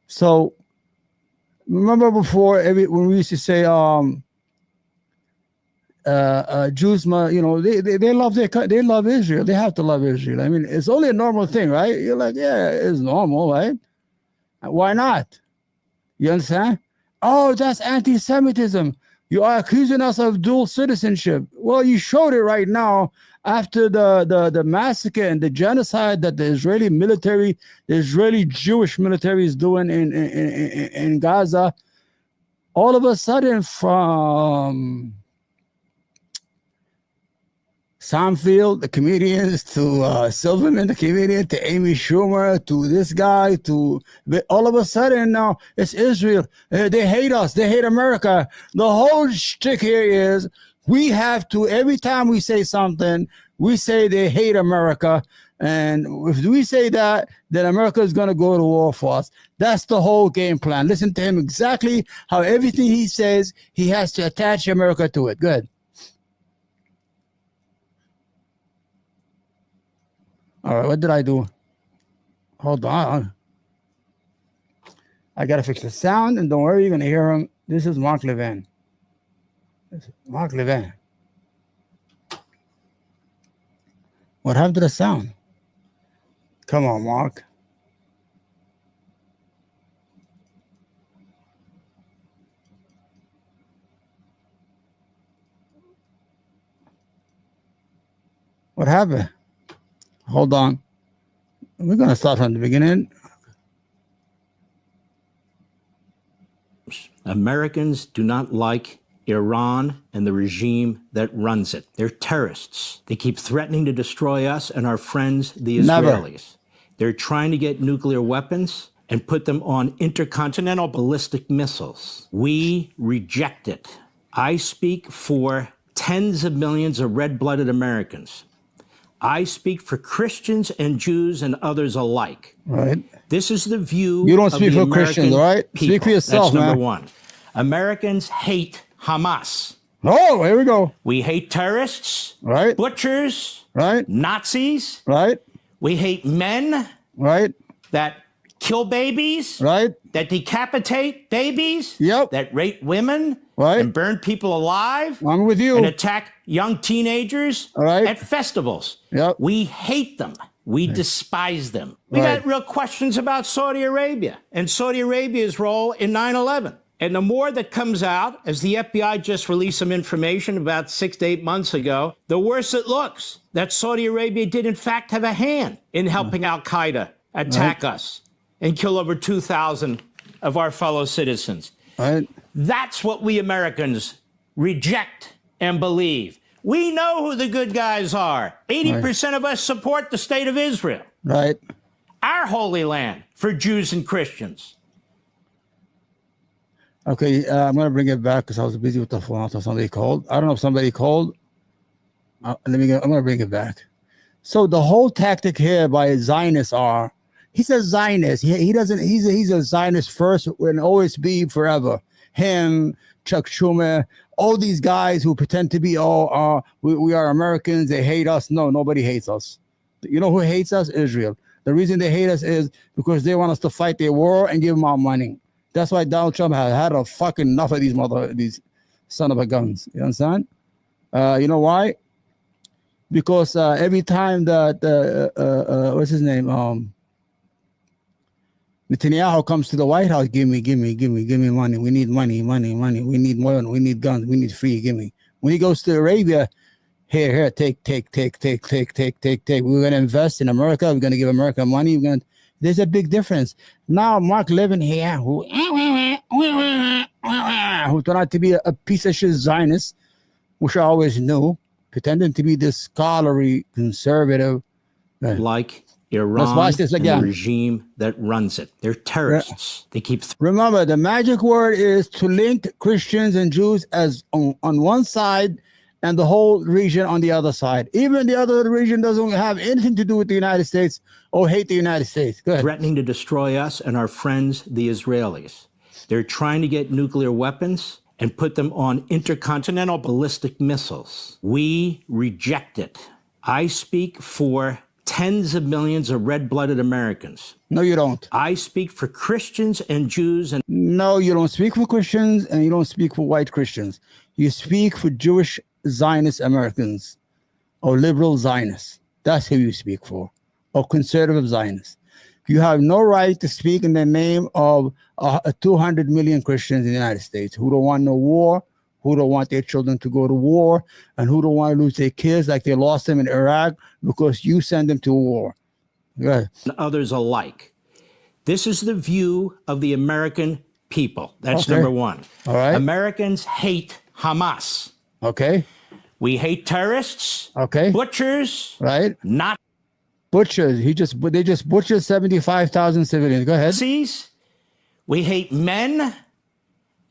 So remember before, when we used to say, Jews, they love they love Israel. They have to love Israel. I mean, it's only a normal thing, right? You're like, yeah, it's normal, right? Why not? You understand? Oh, that's anti-Semitism. You are accusing us of dual citizenship. Well, you showed it right now after the massacre and the genocide that the Israeli military, the Israeli Jewish military is doing in Gaza. All of a sudden, from Seinfeld, the comedians, to Silverman, the comedian, to Amy Schumer, to this guy, to all of a sudden now it's Israel. They hate us. They hate America. The whole shtick here is we have to, every time we say something, we say they hate America. And if we say that, then America is going to go to war for us. That's the whole game plan. Listen to him exactly how everything he says, he has to attach America to it. Good. All right, what did I do? Hold on. I got to fix the sound, and don't worry, you're going to hear him. This is Mark Levin. Mark Levin. What happened to the sound? Come on, Mark. What happened? Hold on. We're going to start from the beginning. Americans do not like Iran and the regime that runs it. They're terrorists. They keep threatening to destroy us and our friends, the Israelis. Never. They're trying to get nuclear weapons and put them on intercontinental ballistic missiles. We reject it. I speak for tens of millions of red-blooded Americans. I speak for Christians and Jews and others alike. Right. This is the view. You don't speak of the for Christians, American right? people. Speak for yourself, That's number man. one. Americans hate Hamas. Oh, here we go. We hate terrorists, Right. butchers, Right. Nazis. Right. We hate men Right. that kill babies, Right. that decapitate babies, Yep. that rape women, Right. and burn people alive, I'm with you. and attack young teenagers All right. at festivals. Yep. We hate them. We despise them. We Right. got real questions about Saudi Arabia and Saudi Arabia's role in 9/11. And the more that comes out, as the FBI just released some information about 6 to 8 months ago, the worse it looks that Saudi Arabia did in fact have a hand in helping Al-Qaeda attack us and kill over 2,000 of our fellow citizens. Right. That's what we Americans reject and believe. We know who the good guys are. 80% of us support the state of Israel, Right. our holy land for Jews and Christians. Okay, I'm going to bring it back because I was busy with the phone. So somebody called. I don't know if somebody called. I'm going to bring it back. So the whole tactic here by Zionists are, he's a Zionist. He doesn't, he's a Zionist first and always be forever. Him, Chuck Schumer, all these guys who pretend to be, we are Americans. They hate us. No, nobody hates us. You know who hates us? Israel. The reason they hate us is because they want us to fight their war and give them our money. That's why Donald Trump has had a fucking enough of these son of a guns. You understand? You know why? Because every time that what's his name? Netanyahu comes to the White House, give me money. We need money. We need more. We need guns. We need free. Give me. When he goes to Arabia, here, take. We're gonna invest in America. We're gonna give America money. There's a big difference. Now, Mark Levin here, who turned out to be a piece of shit Zionist, which I always knew, pretending to be this scholarly conservative. Like Iran Let's watch this and again. the regime that runs it. They're terrorists. They keep... Remember, the magic word is to link Christians and Jews as on one side and the whole region on the other side. Even the other region doesn't have anything to do with the United States or hate the United States. Go ahead. threatening to destroy us and our friends, the Israelis. They're trying to get nuclear weapons and put them on intercontinental ballistic missiles. We reject it. I speak for tens of millions of red-blooded Americans. No, you don't. I speak for Christians and Jews and No, you don't speak for Christians and you don't speak for white Christians. You speak for Jewish Zionist Americans or liberal Zionists. That's who you speak for, or conservative Zionists. You have no right to speak in the name of 200 million Christians in the United States who don't want no war, who don't want their children to go to war, and who don't want to lose their kids like they lost them in Iraq because you send them to war. Go ahead. others alike. This is the view of the American people. That's Okay. number one. All right. Americans hate Hamas. Okay. We hate terrorists, Okay. butchers, Right. not Butchers. They just butchered 75,000 civilians. Go ahead. Nazis. We hate men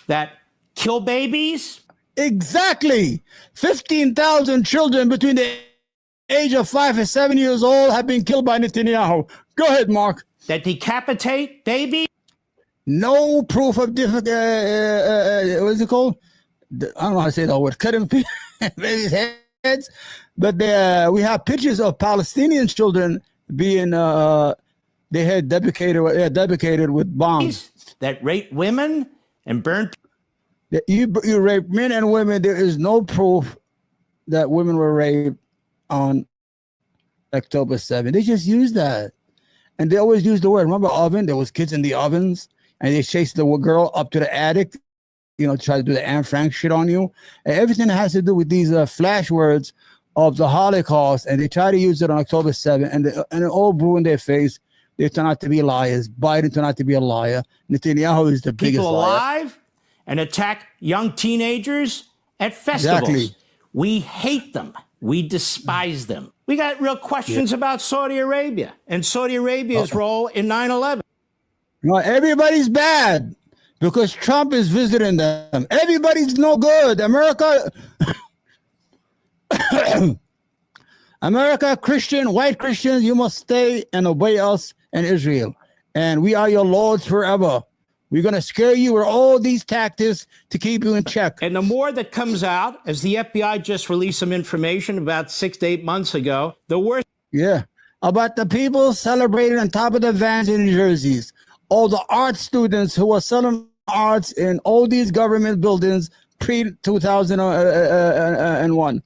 that kill babies. Exactly. 15,000 children between the age of 5 and 7 years old have been killed by Netanyahu. Go ahead, Mark. That decapitate babies. No proof of what is it called? I don't know how to say that word. Cutting babies' heads. But we have pictures of Palestinian children being they had dedicated with bombs. That rape women and burn. You rape men and women. There is no proof that women were raped on October 7th. They just use that. And they always use the word. Remember oven? There was kids in the ovens. And they chased the girl up to the attic, to try to do the Anne Frank shit on you. And everything that has to do with these flash words of the Holocaust, and they try to use it on October 7th, and it all blew in their face. They turn out to be liars. Biden turned out to be a liar. Netanyahu is the biggest People liar. alive and attack young teenagers at festivals. Exactly. We hate them. We despise them. We got real questions about Saudi Arabia and Saudi Arabia's role in 9/11. No, everybody's bad because Trump is visiting them. Everybody's no good. America, Christian, white Christians, you must stay and obey us and Israel. And we are your lords forever. We're going to scare you with all these tactics to keep you in check. And the more that comes out, as the FBI just released some information about 6 to 8 months ago, the worse. Yeah. About the people celebrating on top of the vans in New Jerseys. All the art students who are selling arts in all these government buildings pre-2001.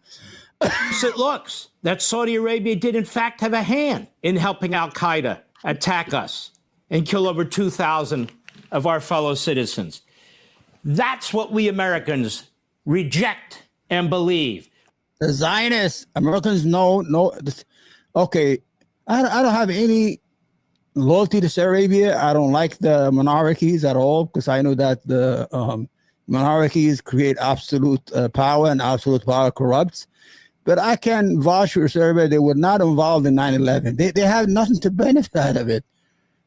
It looks that Saudi Arabia did in fact have a hand in helping Al-Qaeda attack us and kill over 2,000 of our fellow citizens. That's what we Americans reject and believe. The Zionists, Americans know. Okay, I don't have any loyalty to Saudi Arabia. I don't like the monarchies at all because I know that the monarchies create absolute power, and absolute power corrupts. But I can vouch for Saudi Arabia. They were not involved in 9/11. They have nothing to benefit out of it.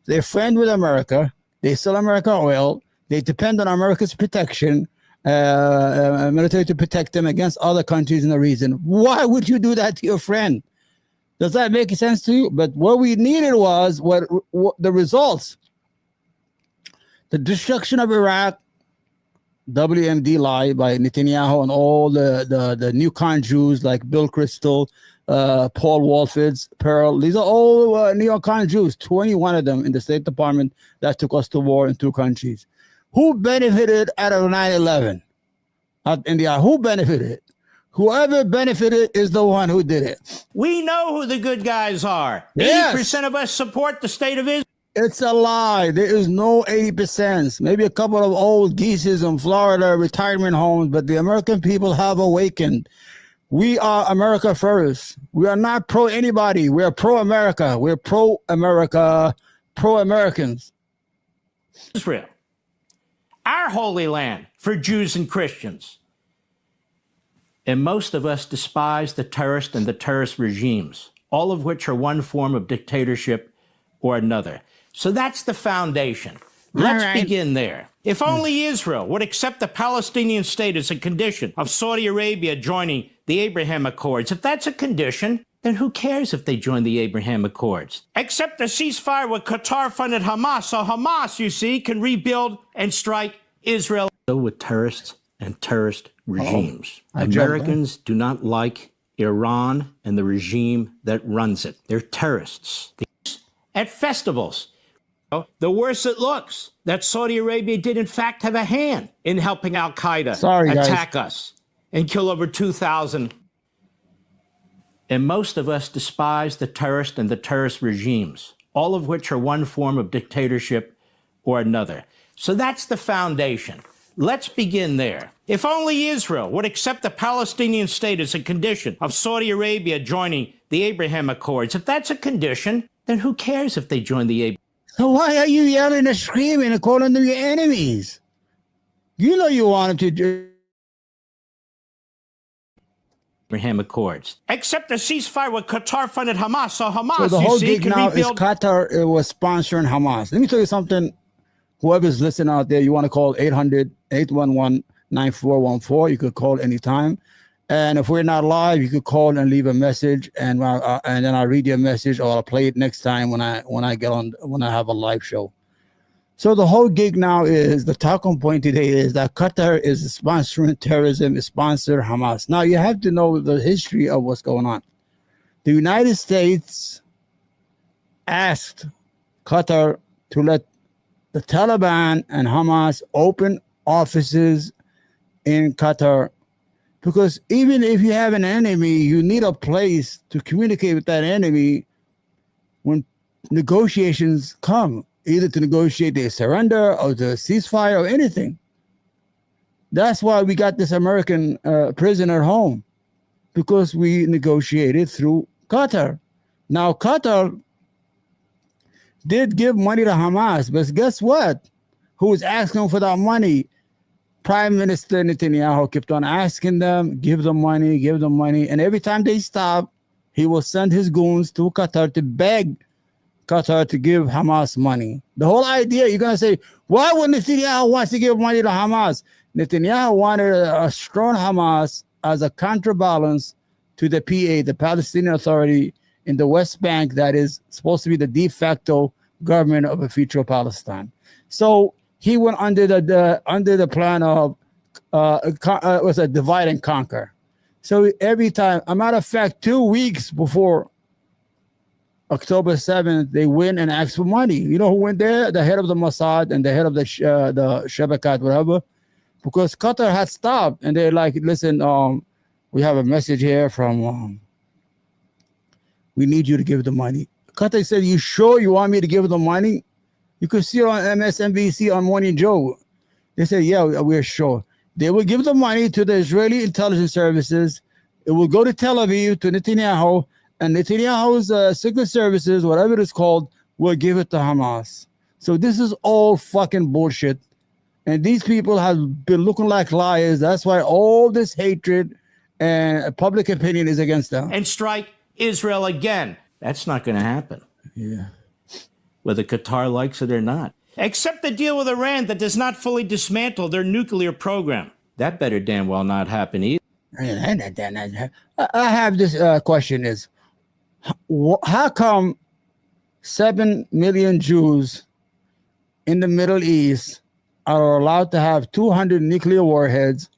They're friends with America. They sell America oil. They depend on America's protection, military to protect them against other countries in the region. Why would you do that to your friend? Does that make sense to you? But what we needed was what the results. The destruction of Iraq, WMD lie by Netanyahu and all the neocon Jews like Bill Kristol, Paul Wolfowitz, Pearl. These are all neocon Jews, 21 of them in the State Department that took us to war in two countries. Who benefited out of 9/11? India. Who benefited? Whoever benefited is the one who did it. We know who the good guys are. Yes. 80% of us support the state of Israel. It's a lie. There is no 80%. Maybe a couple of old geezers in Florida retirement homes, but the American people have awakened. We are America first. We are not pro anybody. We are pro America. We're pro America, pro Americans. Israel, our holy land for Jews and Christians. And most of us despise the terrorist and the terrorist regimes, all of which are one form of dictatorship or another. So that's the foundation. Let's begin there. If only Israel would accept the Palestinian state as a condition of Saudi Arabia joining the Abraham Accords, if that's a condition, then who cares if they join the Abraham Accords? Accept a ceasefire with Qatar-funded Hamas, so Hamas, you see, can rebuild and strike Israel. With terrorists and terrorist regimes. Americans do not like Iran and the regime that runs it. They're terrorists. At festivals, the worse it looks that Saudi Arabia did in fact have a hand in helping Al-Qaeda attack us and kill over 2,000. And most of us despise the terrorist and the terrorist regimes, all of which are one form of dictatorship or another. So that's the foundation. Let's begin there. If only Israel would accept the Palestinian state as a condition of Saudi Arabia joining the Abraham Accords, if that's a condition, then who cares if they join the Abraham? So why are you yelling and screaming and calling them your enemies? You know you want them to Abraham Accords. Except a ceasefire with Qatar-funded Hamas. So Hamas, so the whole you see, gig now is Qatar was sponsoring Hamas. Let me tell you something. Whoever's listening out there, you want to call 800-811-9414. You could call anytime. And if we're not live, you could call and leave a message, and then I'll read your message, or I'll play it next time when I have a live show. So the whole gig now is, the talking point today is that Qatar is sponsoring terrorism, is sponsor Hamas. Now you have to know the history of what's going on. The United States asked Qatar to let the Taliban and Hamas open offices in Qatar, because even if you have an enemy, you need a place to communicate with that enemy when negotiations come, either to negotiate their surrender or the ceasefire or anything. That's why we got this American prisoner home, because we negotiated through Qatar. Now, Qatar did give money to Hamas, but guess what? Who was asking for that money? Prime Minister Netanyahu kept on asking them, give them money, and every time they stop, he will send his goons to Qatar to beg Qatar to give Hamas money. The whole idea, you're going to say, why would Netanyahu want to give money to Hamas? Netanyahu wanted a strong Hamas as a counterbalance to the PA, the Palestinian Authority in the West Bank, that is supposed to be the de facto government of a future Palestine. So he went under the plan of was a divide and conquer. So every time, a matter of fact, 2 weeks before October 7th, they went and asked for money. You know who went there? The head of the Mossad and the head of the Shabakat, whatever, because Qatar had stopped, and they're like, listen, we have a message here from, we need you to give the money. Qatar said, you sure you want me to give them money? You could see it on MSNBC on Morning Joe. They said, yeah, we're sure. They will give the money to the Israeli intelligence services. It will go to Tel Aviv, to Netanyahu, and Netanyahu's secret services, whatever it's called, will give it to Hamas. So this is all fucking bullshit. And these people have been looking like liars. That's why all this hatred and public opinion is against them. And strike Israel again. That's not going to happen. Yeah. Whether Qatar likes it or not. Except the deal with Iran that does not fully dismantle their nuclear program. That better damn well not happen either. I have this question is, how come 7 million Jews in the Middle East are allowed to have 200 nuclear warheads,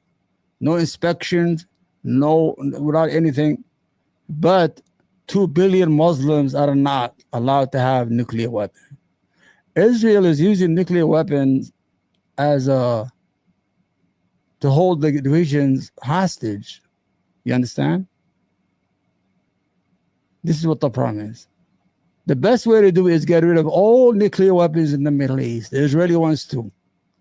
no inspections, no, without anything, but 2 billion Muslims are not allowed to have nuclear weapons? Israel is using nuclear weapons as to hold the regions hostage. You understand? This is what the problem is. The best way to do it is get rid of all nuclear weapons in the Middle East. The Israeli ones too.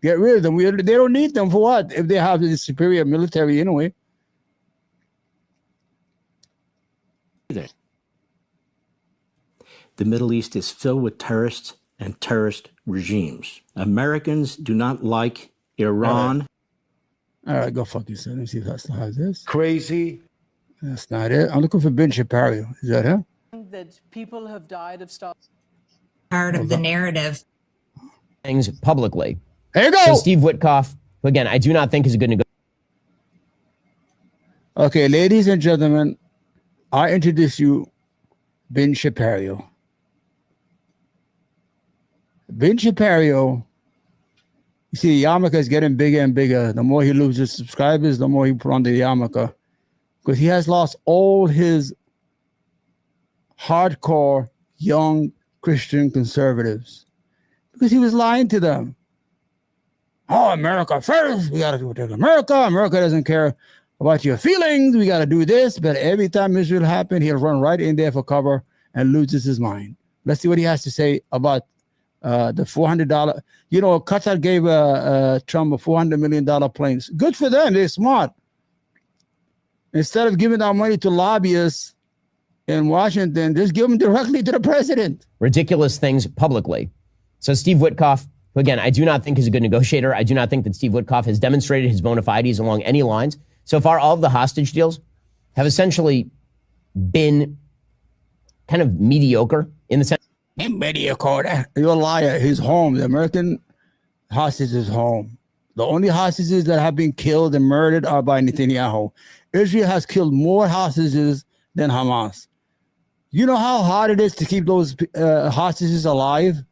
Get rid of them. They don't need them for what? If they have the superior military anyway. The Middle East is filled with terrorists and terrorist regimes. Americans do not like Iran. All right, go fuck yourself. Let me see if I still have this. Crazy. That's not it. I'm looking for Ben Shapiro. Is that him? That people have died of stuff. Part of the narrative. Things publicly. There you go. So Steve Witkoff, who again, I do not think is a good negotiator. Okay, ladies and gentlemen, I introduce you Ben Shapiro. Ben Shapiro, you see, the yarmulke is getting bigger and bigger. The more he loses subscribers, the more he put on the yarmulke. because he has lost all his hardcore young Christian conservatives because he was lying to them. Oh, America first. We got to do it. America. America doesn't care about your feelings. We got to do this. But every time Israel happened, he'll run right in there for cover and loses his mind. Let's see what he has to say about the $400. You know, Qatar gave Trump a $400 million planes. Good for them. They're smart. Instead of giving our money to lobbyists in Washington, just give them directly to the president. Ridiculous things publicly. So Steve Witkoff, who again, I do not think is a good negotiator. I do not think that Steve Witkoff has demonstrated his bona fides along any lines. So far, all of the hostage deals have essentially been kind of mediocre in the sense. Mediocre. You're a liar. His home, the American hostage is home. The only hostages that have been killed and murdered are by Netanyahu. Israel has killed more hostages than Hamas. You know how hard it is to keep those hostages alive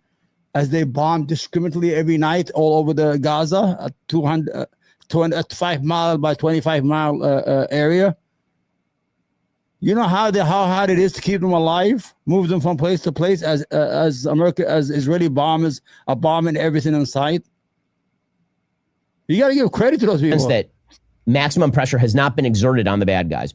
as they bomb discriminately every night all over the Gaza, a 5 mile by 25 mile area. You know how hard it is to keep them alive, move them from place to place as Israeli bombers are bombing everything in sight. You got to give credit to those people. That maximum pressure has not been exerted on the bad guys.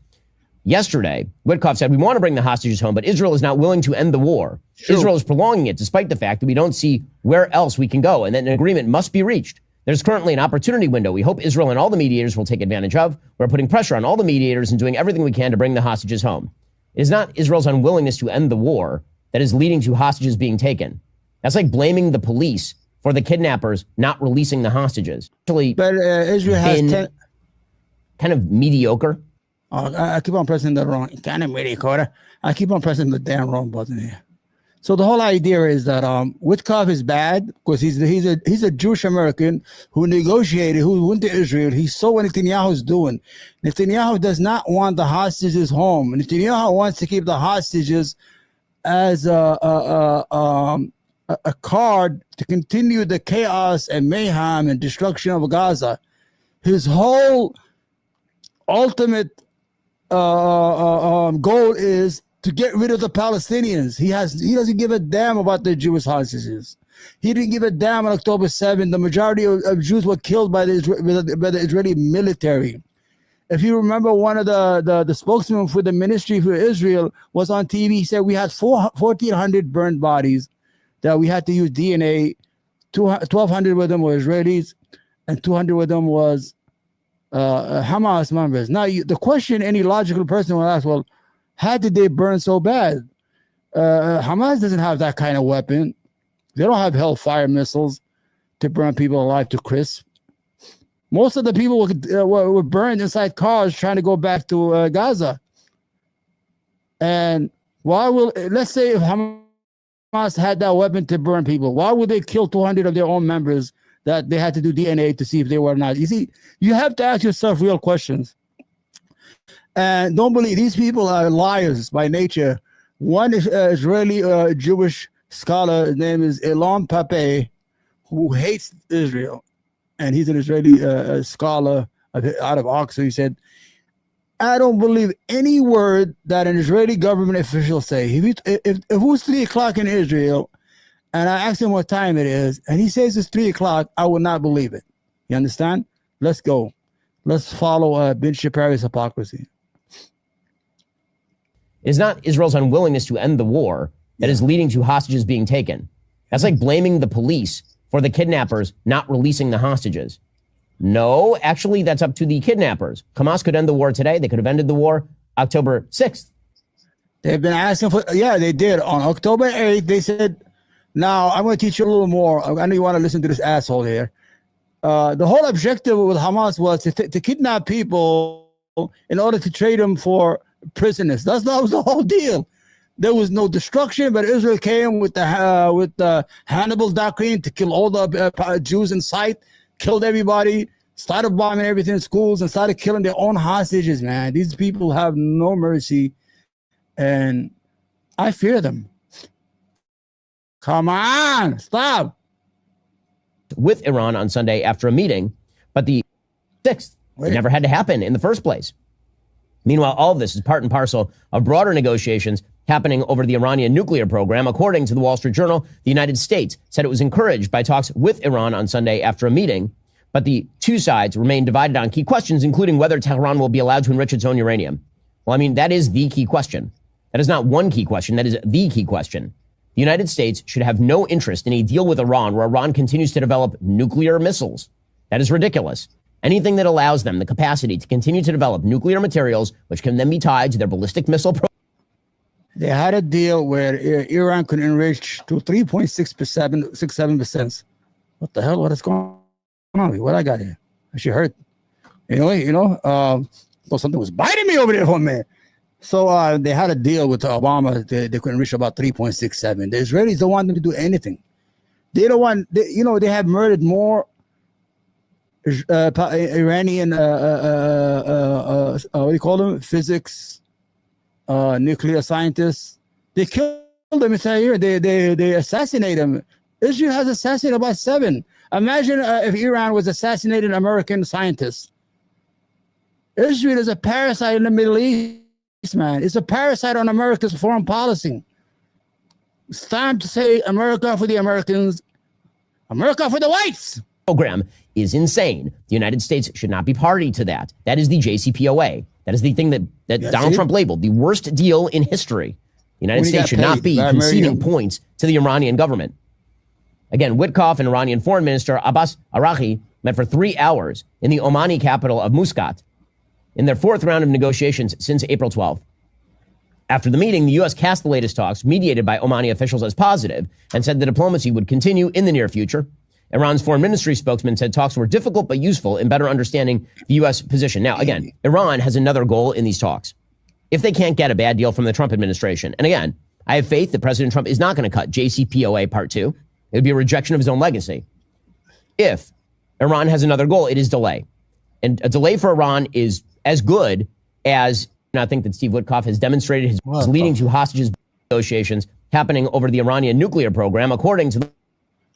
Yesterday, Witkoff said, we want to bring the hostages home, but Israel is not willing to end the war. Sure. Israel is prolonging it, despite the fact that we don't see where else we can go, and that an agreement must be reached. There's currently an opportunity window we hope Israel and all the mediators will take advantage of. We're putting pressure on all the mediators and doing everything we can to bring the hostages home. It is not Israel's unwillingness to end the war that is leading to hostages being taken. That's like blaming the police for the kidnappers not releasing the hostages. Actually, but Israel has kind of mediocre. I keep on pressing the wrong, kind of mediocre. I keep on pressing the damn wrong button here. So the whole idea is that Witkoff is bad because he's a Jewish American who negotiated, who went to Israel. He saw what Netanyahu's doing. Netanyahu does not want the hostages home. Netanyahu wants to keep the hostages as a card to continue the chaos and mayhem and destruction of Gaza. His whole ultimate goal is to get rid of the Palestinians. He doesn't give a damn about the Jewish hostages. He didn't give a damn on October 7th. The majority of Jews were killed by the Israeli military. If you remember, one of the spokesmen for the ministry for Israel was on TV. He said we had 1,400 burned bodies that we had to use DNA. 1,200 of them were Israelis, and 200 of them was Hamas members. Now, the question any logical person will ask, well, how did they burn so bad? Hamas doesn't have that kind of weapon. They don't have hellfire missiles to burn people alive to crisp. Most of the people were burned inside cars trying to go back to Gaza. And let's say if Hamas had that weapon to burn people, why would they kill 200 of their own members that they had to do DNA to see if they were not? You see, you have to ask yourself real questions. And don't believe these people are liars by nature. One is Israeli Jewish scholar, his name is Elon Pape, who hates Israel. And he's an Israeli scholar out of Oxford. He said, I don't believe any word that an Israeli government official say. If it was 3 o'clock in Israel, and I asked him what time it is, and he says it's 3 o'clock, I would not believe it. You understand? Let's go. Let's follow Ben Shapiro's hypocrisy. It is not Israel's unwillingness to end the war that is leading to hostages being taken. That's like blaming the police for the kidnappers not releasing the hostages. No, actually, that's up to the kidnappers. Hamas could end the war today. They could have ended the war October 6th. They've been asking for, yeah, they did. On October 8th, they said, now I'm going to teach you a little more. I know you want to listen to this asshole here. The whole objective with Hamas was to kidnap people in order to trade them for prisoners. That was the whole deal. There was no destruction, but Israel came with the Hannibal doctrine to kill all the Jews in sight, killed everybody, started bombing everything in schools, and started killing their own hostages, man. These people have no mercy, and I fear them. Come on, stop. With Iran on Sunday after a meeting, but the 6th, it never had to happen in the first place. Meanwhile, all of this is part and parcel of broader negotiations happening over the Iranian nuclear program. According to the Wall Street Journal, the United States said it was encouraged by talks with Iran on Sunday after a meeting, but the two sides remain divided on key questions, including whether Tehran will be allowed to enrich its own uranium. Well, I mean, that is the key question. That is not one key question. That is the key question. The United States should have no interest in a deal with Iran where Iran continues to develop nuclear missiles. That is ridiculous. Anything that allows them the capacity to continue to develop nuclear materials, which can then be tied to their ballistic missile program. They had a deal where Iran could enrich to 3.67%. What the hell? What is going on? What I got here? I should hurt. Thought something was biting me over there for a minute. So they had a deal with Obama. They could enrich about 3.67. The Israelis don't want them to do anything. They don't want. They have murdered more Iranian what do you call them? Physics, nuclear scientists. They killed them inside here. They assassinate them. Israel has assassinated about 7. Imagine if Iran was assassinating American scientists. Israel is a parasite in the Middle East, man. It's a parasite on America's foreign policy. It's time to say America for the Americans, America for the whites. Program is insane. The United States should not be party to that. That is the JCPOA. That is the thing that Donald Trump labeled the worst deal in history. The United States should not be conceding points to the Iranian government. Again, Witkoff and Iranian Foreign Minister Abbas Araghchi met for 3 hours in the Omani capital of Muscat in their 4th round of negotiations since April 12th. After the meeting, the U.S. cast the latest talks, mediated by Omani officials, as positive and said the diplomacy would continue in the near future. Iran's foreign ministry spokesman said talks were difficult but useful in better understanding the U.S. position. Now, again, Iran has another goal in these talks. If they can't get a bad deal from the Trump administration, and again, I have faith that President Trump is not going to cut JCPOA Part 2. It would be a rejection of his own legacy. If Iran has another goal, it is delay. And a delay for Iran is as good as, I think that Steve Witkoff has demonstrated his leading to hostages negotiations happening over the Iranian nuclear program, according to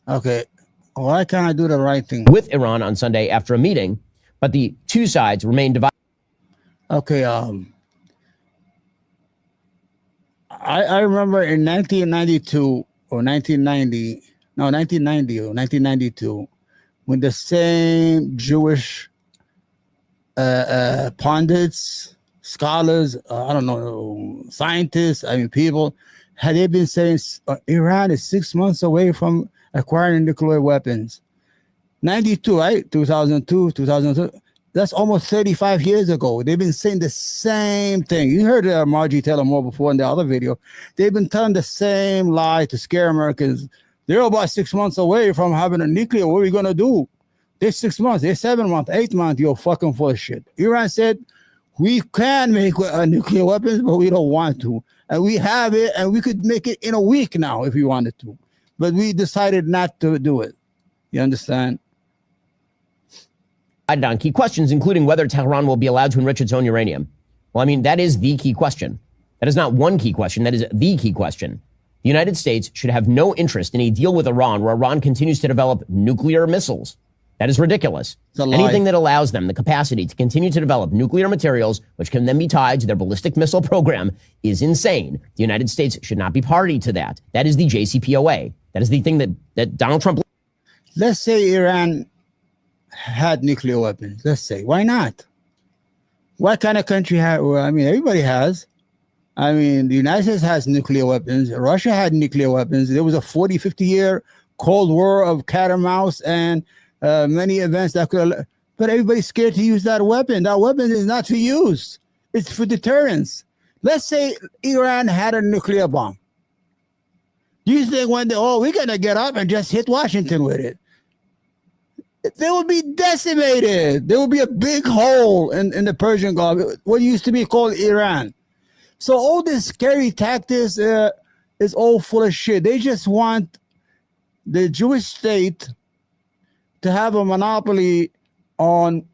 Okay. Why can't I do the right thing? With Iran on Sunday after a meeting, but the two sides remain divided. Okay. I remember in 1992 or 1992, when the same Jewish pundits, scholars, scientists, people, had they been saying Iran is 6 months away from acquiring nuclear weapons. 92, right? 2002, 2002. That's almost 35 years ago. They've been saying the same thing. You heard Margie Taylor Moore before in the other video. They've been telling the same lie to scare Americans. They're about 6 months away from having a nuclear. What are we going to do? They're 6 months. They're 7 months, 8 months. You're fucking full of shit. Iran said, we can make nuclear weapons, but we don't want to. And we have it, and we could make it in a week now if we wanted to. But we decided not to do it. You understand? On key questions, including whether Tehran will be allowed to enrich its own uranium. Well, I mean, that is the key question. That is not one key question. That is the key question. The United States should have no interest in a deal with Iran where Iran continues to develop nuclear missiles. That is ridiculous. Anything that allows them the capacity to continue to develop nuclear materials, which can then be tied to their ballistic missile program, is insane. The United States should not be party to that. That is the JCPOA. That is the thing that Donald Trump. Let's say Iran had nuclear weapons. Let's say. Why not? What kind of country everybody has. The United States has nuclear weapons. Russia had nuclear weapons. There was a 40, 50-year Cold War of cat and mouse and many events that could. But everybody's scared to use that weapon. That weapon is not to use. It's for deterrence. Let's say Iran had a nuclear bomb. Do you think we're going to get up and just hit Washington with it? They will be decimated. There will be a big hole in the Persian Gulf, what used to be called Iran. So all this scary tactics is all full of shit. They just want the Jewish state to have a monopoly on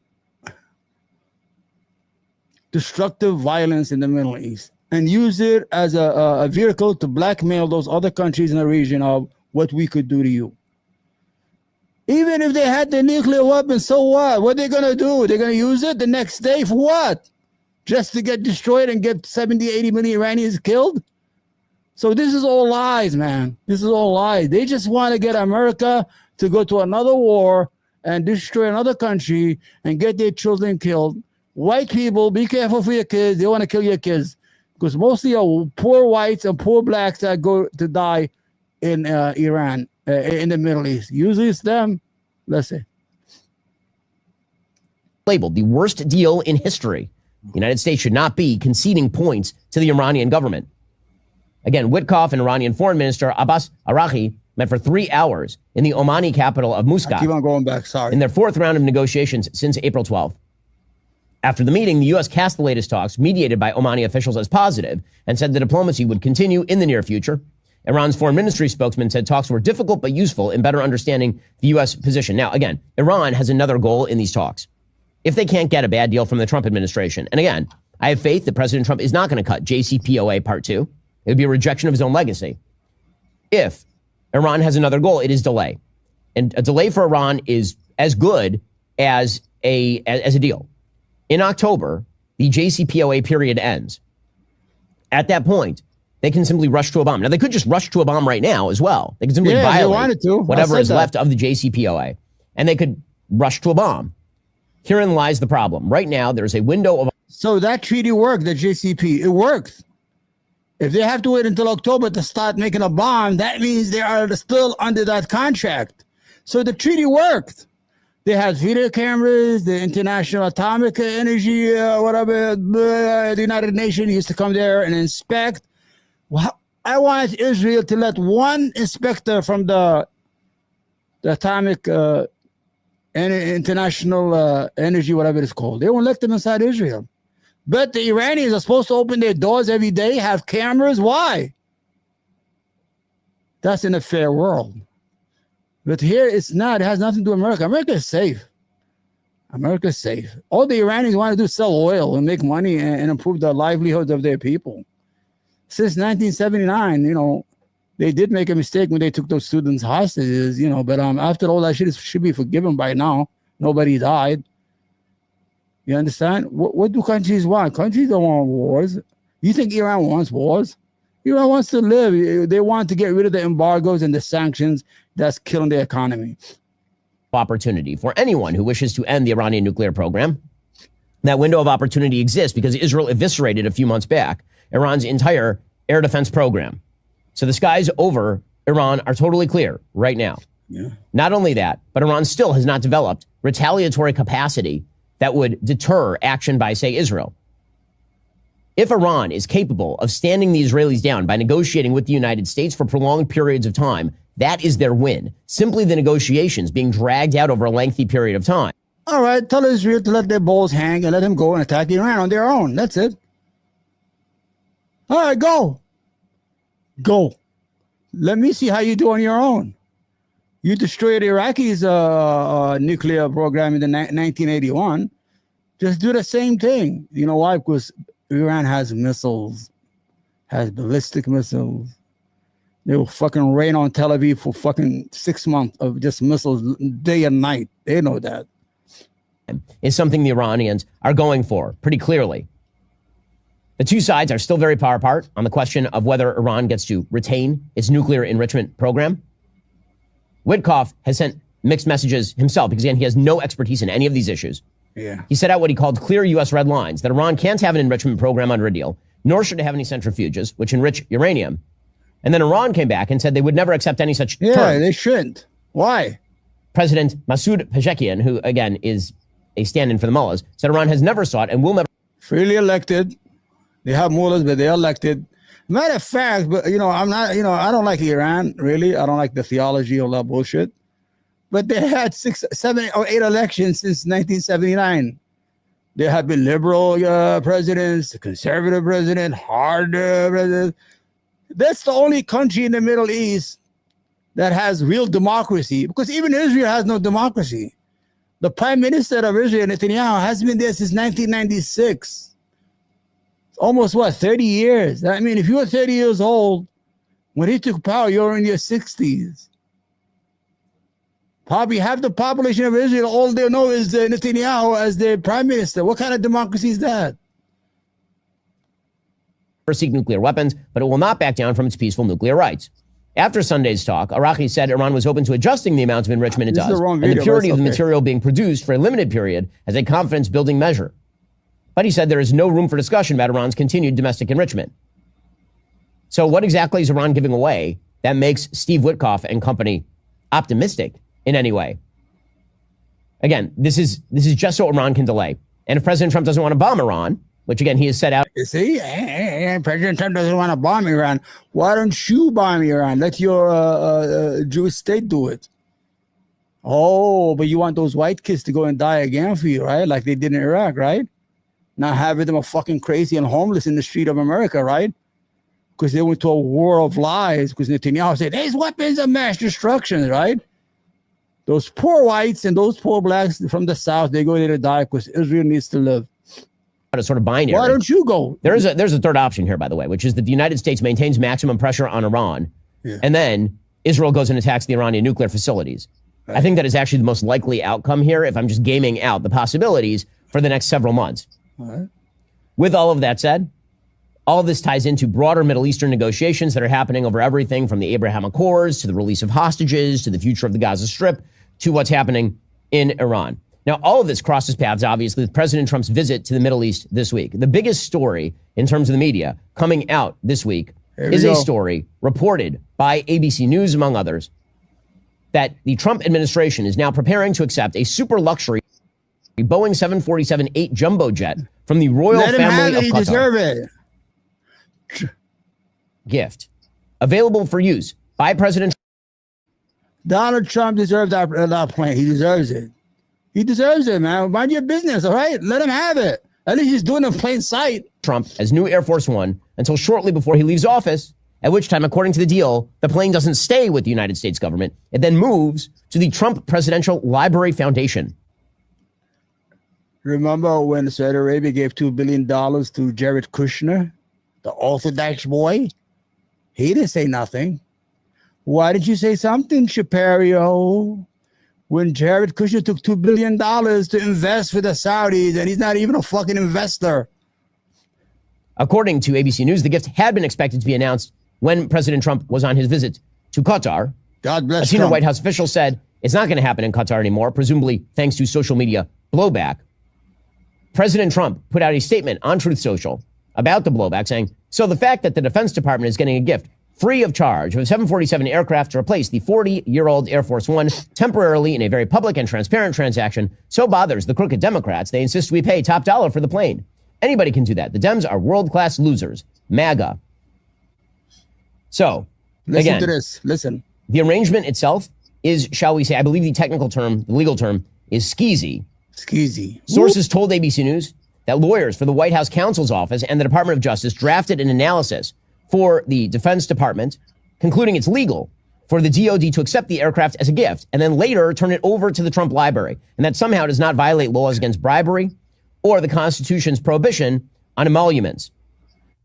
destructive violence in the Middle East and use it as a vehicle to blackmail those other countries in the region of what we could do to you. Even if they had the nuclear weapons, so what? What are they going to do? They're going to use it the next day for what? just to get destroyed and get 70, 80 million Iranians killed? So this is all lies, man. This is all lies. They just want to get America to go to another war and destroy another country and get their children killed. White people, be careful for your kids. They want to kill your kids because mostly are poor whites and poor blacks that go to die in Iran, in the Middle East. Usually it's them. Let's see. Labeled the worst deal in history. The United States should not be conceding points to the Iranian government. Again, Witkoff and Iranian Foreign Minister Abbas Araghchi met for 3 hours in the Omani capital of Muscat. Keep on going back, sorry. In their fourth round of negotiations since April 12th. After the meeting, the U.S. cast the latest talks, mediated by Omani officials, as positive and said the diplomacy would continue in the near future. Iran's foreign ministry spokesman said talks were difficult but useful in better understanding the U.S. position. Now, again, Iran has another goal in these talks. If they can't get a bad deal from the Trump administration, and again, I have faith that President Trump is not going to cut JCPOA Part 2. It would be a rejection of his own legacy. If Iran has another goal, it is delay. And a delay for Iran is as good as a deal. In October, the JCPOA period ends. At that point, they can simply rush to a bomb. Now, they could just rush to a bomb right now as well. They could simply violate whatever is left of the JCPOA, and they could rush to a bomb. Herein lies the problem. Right now, there's a window of... So that treaty worked, the JCP. It worked. If they have to wait until October to start making a bomb, that means they are still under that contract. So the treaty worked. They had video cameras, the International Atomic Energy, whatever, the United Nations used to come there and inspect. Well, I want Israel to let one inspector from the Atomic International Energy, whatever it's called. They won't let them inside Israel. But the Iranians are supposed to open their doors every day, have cameras. Why? That's in a fair world. But here it's not. It has nothing to do with America. America is safe. America is safe. All the Iranians want to do is sell oil and make money and improve the livelihoods of their people. Since 1979, they did make a mistake when they took those students hostages, but after all that shit should be forgiven by now. Nobody died. You understand? What do countries want? Countries don't want wars. You think Iran wants wars? Iran wants to live. They want to get rid of the embargoes and the sanctions that's killing the economy. Opportunity for anyone who wishes to end the Iranian nuclear program. That window of opportunity exists because Israel eviscerated a few months back Iran's entire air defense program. So the skies over Iran are totally clear right now. Yeah. Not only that, but Iran still has not developed retaliatory capacity that would deter action by, say, Israel. If Iran is capable of standing the Israelis down by negotiating with the United States for prolonged periods of time, that is their win. Simply the negotiations being dragged out over a lengthy period of time. All right, tell Israel to let their balls hang and let them go and attack Iran on their own. That's it. All right, go. Go. Let me see how you do on your own. You destroyed Iraqi's nuclear program in 1981. Just do the same thing. You know why? Because Iran has missiles, has ballistic missiles. They will fucking rain on Tel Aviv for fucking 6 months of just missiles day and night. They know that. Is something the Iranians are going for pretty clearly. The two sides are still very far apart on the question of whether Iran gets to retain its nuclear enrichment program. Witkoff has sent mixed messages himself because, again, he has no expertise in any of these issues. Yeah. He set out what he called clear U.S. red lines, that Iran can't have an enrichment program under a deal, nor should it have any centrifuges, which enrich uranium. And then Iran came back and said they would never accept any such terms. Yeah, they shouldn't. Why? President Masoud Pezeshkian, who, again, is a stand-in for the mullahs, said Iran has never sought and will never... Freely elected. They have mullahs, but they're elected. Matter of fact, but I'm not, I don't like Iran, really. I don't like the theology, all that bullshit. But they had 6, 7, or 8 elections since 1979. There have been liberal presidents, conservative president, hard president. That's the only country in the Middle East that has real democracy, because even Israel has no democracy. The prime minister of Israel, Netanyahu, has been there since 1996. Almost 30 years. I mean, if you were 30 years old when he took power, you're in your 60s. Probably half the population of Israel, all they know is Netanyahu as their prime minister. What kind of democracy is that? seek nuclear weapons, but it will not back down from its peaceful nuclear rights. After Sunday's talk, Araki said Iran was open to adjusting the amount of enrichment it This is does the wrong and the video, purity but of it's the okay. material being produced for a limited period as a confidence-building measure. But he said there is no room for discussion about Iran's continued domestic enrichment. So what exactly is Iran giving away that makes Steve Witkoff and company optimistic in any way? Again, this is just so Iran can delay. And if President Trump doesn't want to bomb Iran, which again he has set out, You see, President Trump doesn't want to bomb Iran. Why don't you bomb Iran? Let your Jewish state do it. Oh, but you want those white kids to go and die again for you, right? Like they did in Iraq, right? Not having them fucking crazy and homeless in the street of America, right? Because they went to a war of lies. Because Netanyahu said, there's weapons of mass destruction, right? Those poor whites and those poor blacks from the South, they go there to die because Israel needs to live. a sort of binary. Why don't you go? There's a third option here, by the way, which is that the United States maintains maximum pressure on Iran, and then Israel goes and attacks the Iranian nuclear facilities. Right. I think that is actually the most likely outcome here if I'm just gaming out the possibilities for the next several months. Right. With all of that said, all of this ties into broader Middle Eastern negotiations that are happening over everything from the Abraham Accords to the release of hostages to the future of the Gaza Strip to what's happening in Iran. Now, all of this crosses paths, obviously, with President Trump's visit to the Middle East this week. The biggest story in terms of the media coming out this week is a story reported by ABC News, among others, that the Trump administration is now preparing to accept a super luxury Boeing 747-8 jumbo jet from the royal family of Qatar. Deserve it. Gift available for use by President Donald Trump deserves that plane. He deserves it. He deserves it, man. Mind your business, all right? Let him have it. At least he's doing it in plain sight. Trump as new Air Force One until shortly before he leaves office, at which time, according to the deal, the plane doesn't stay with the United States government. It then moves to the Trump Presidential Library Foundation. Remember when Saudi Arabia gave $2 billion to Jared Kushner, the Orthodox boy? He didn't say nothing. Why did you say something, Shapiro? When Jared Kushner took $2 billion to invest for the Saudis, and he's not even a fucking investor. According to ABC News, the gift had been expected to be announced when President Trump was on his visit to Qatar. God bless A senior Trump. White House official said it's not going to happen in Qatar anymore, presumably thanks to social media blowback. President Trump put out a statement on Truth Social about the blowback saying, so the fact that the Defense Department is getting a gift free of charge of a 747 aircraft to replace the 40-year-old Air Force One temporarily in a very public and transparent transaction so bothers the crooked Democrats, they insist we pay top dollar for the plane. Anybody can do that. The Dems are world-class losers. MAGA. So, listen again, to this. Listen. The arrangement itself is, shall we say, I believe the technical term, the legal term, is skeezy. Skeezy. Sources told ABC News that lawyers for the White House counsel's office and the Department of Justice drafted an analysis for the Defense Department, concluding it's legal for the DOD to accept the aircraft as a gift and then later turn it over to the Trump Library, and that somehow does not violate laws against bribery or the Constitution's prohibition on emoluments.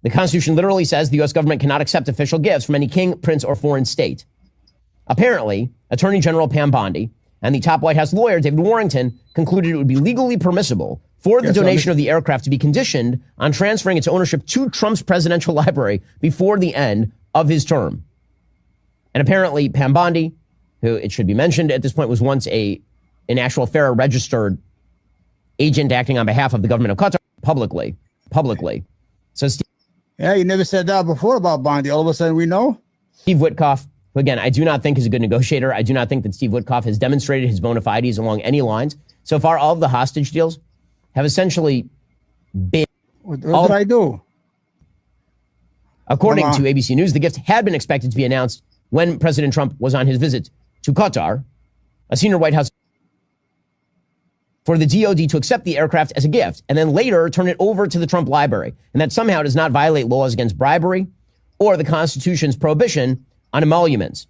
The Constitution literally says the U.S. government cannot accept official gifts from any king, prince, or foreign state. Apparently, Attorney General Pam Bondi and the top White House lawyer, David Warrington, concluded it would be legally permissible for the donation of the aircraft to be conditioned on transferring its ownership to Trump's presidential library before the end of his term. And apparently, Pam Bondi, who it should be mentioned at this point was once an actual FARA registered agent acting on behalf of the government of Qatar, publicly. So yeah, you never said that before about Bondi. All of a sudden we know. Steve Witkoff, who again, I do not think is a good negotiator. I do not think that Steve Witkoff has demonstrated his bona fides along any lines. So far, all of the hostage deals have essentially been... What did I do? According to ABC News, the gift had been expected to be announced when President Trump was on his visit to Qatar. A senior White House for the DOD to accept the aircraft as a gift and then later turn it over to the Trump Library, and that somehow does not violate laws against bribery or the Constitution's prohibition on emoluments.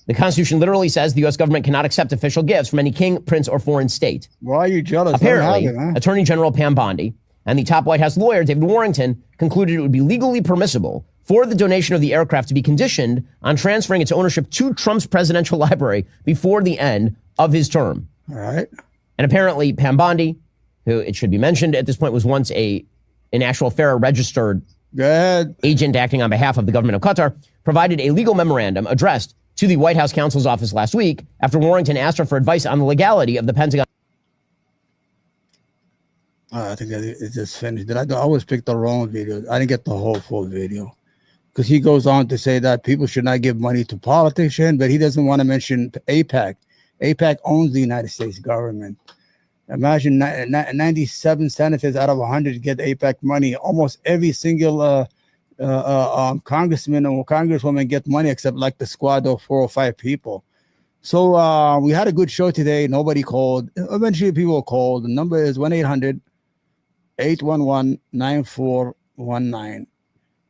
The Constitution literally says the U.S. government cannot accept official gifts from any king, prince, or foreign state. Why are you jealous? Apparently, Attorney General Pam Bondi and the top White House lawyer, David Warrington, concluded it would be legally permissible for the donation of the aircraft to be conditioned on transferring its ownership to Trump's presidential library before the end of his term. All right. And apparently, Pam Bondi, who it should be mentioned at this point was once an actual FARA registered Go ahead. Agent acting on behalf of the government of Qatar provided a legal memorandum addressed to the White House counsel's office last week after Warrington asked her for advice on the legality of the Pentagon. I think it just finished. I always picked the wrong video. I didn't get the whole full video because he goes on to say that people should not give money to politicians, but he doesn't want to mention AIPAC. AIPAC owns the United States government. Imagine 97 senators out of 100 get AIPAC money. Almost every single congressman or congresswoman get money except like the squad of 4 or 5 people. So we had a good show today. Nobody called. Eventually people called. The number is 1-800-811-9419.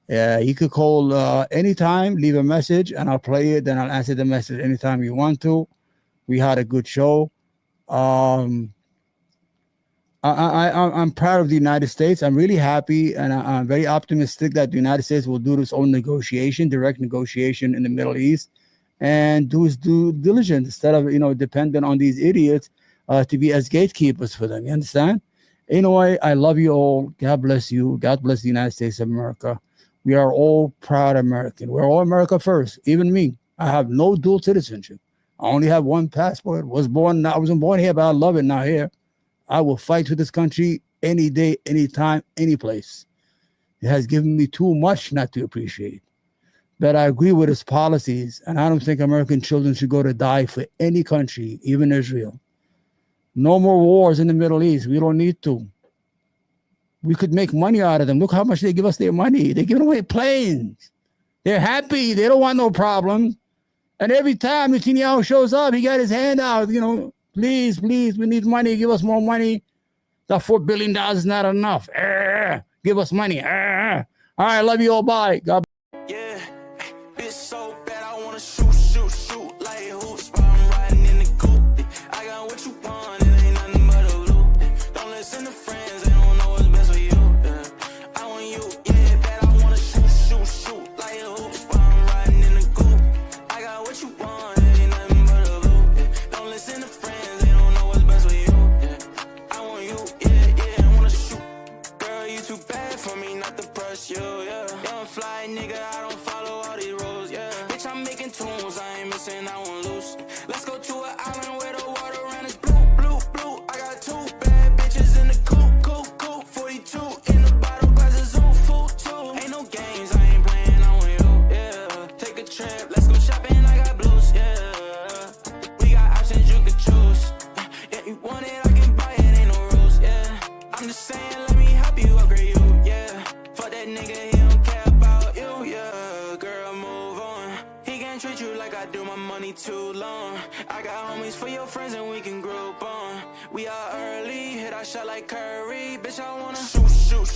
You could call anytime, leave a message, and I'll play it. Then I'll answer the message anytime you want to. We had a good show. I'm proud of the United States. I'm really happy, and I'm very optimistic that the United States will do its own negotiation, direct negotiation in the Middle East, and do its due diligence instead of dependent on these idiots to be as gatekeepers for them. You understand? Anyway, I love you all. God bless you. God bless the United States of America. We are all proud American. We're all America first. Even me. I have no dual citizenship. I only have one passport. I wasn't born here, but I love it now here. I will fight for this country any day, anytime, any place. It has given me too much not to appreciate. But I agree with its policies, and I don't think American children should go to die for any country, even Israel. No more wars in the Middle East. We don't need to. We could make money out of them. Look how much they give us their money. They're giving away planes. They're happy. They don't want no problem. And every time Netanyahu shows up, he got his hand out, please, we need money. Give us more money. That $4 billion is not enough. Give us money. All right, love you all. Bye. God bless. Yeah, it's so bad. I want to shoot like hoops, but I'm riding in the coupe. I got what you want, it ain't nothing but a loop. Don't listen to friends, they don't know what's best for you. I want you, yeah, bad. I want to shoot like hoops, but I'm riding in the coupe. I got what you want, it ain't nothing but a loop. Don't listen to friends, they don't know what's best for you. I want you, yeah, I want to shoot. Girl, you too bad for me not to press you, yeah. Young fly nigga, I don't follow all these rules, yeah. Bitch, I'm making tunes, I ain't missing, I won't lose. Let's go to an island where the water around is blue. I got 2 bad bitches in the coupe. 42 in the bottle, glasses on full too. Ain't no games, I ain't playing, I want you, yeah. Take a trip, let's go shopping, I got blues, yeah. We got options you could choose. Yeah, you want it, I can buy it, ain't no rules, yeah. I'm just saying, let me help you upgrade you, yeah. Fuck that nigga, he don't care about you, yeah. Girl, move on. He can't treat you like I do, my money too long. I got homies for your friends and we can group on. We are early, hit our shot like Curry. Bitch, I wanna shoot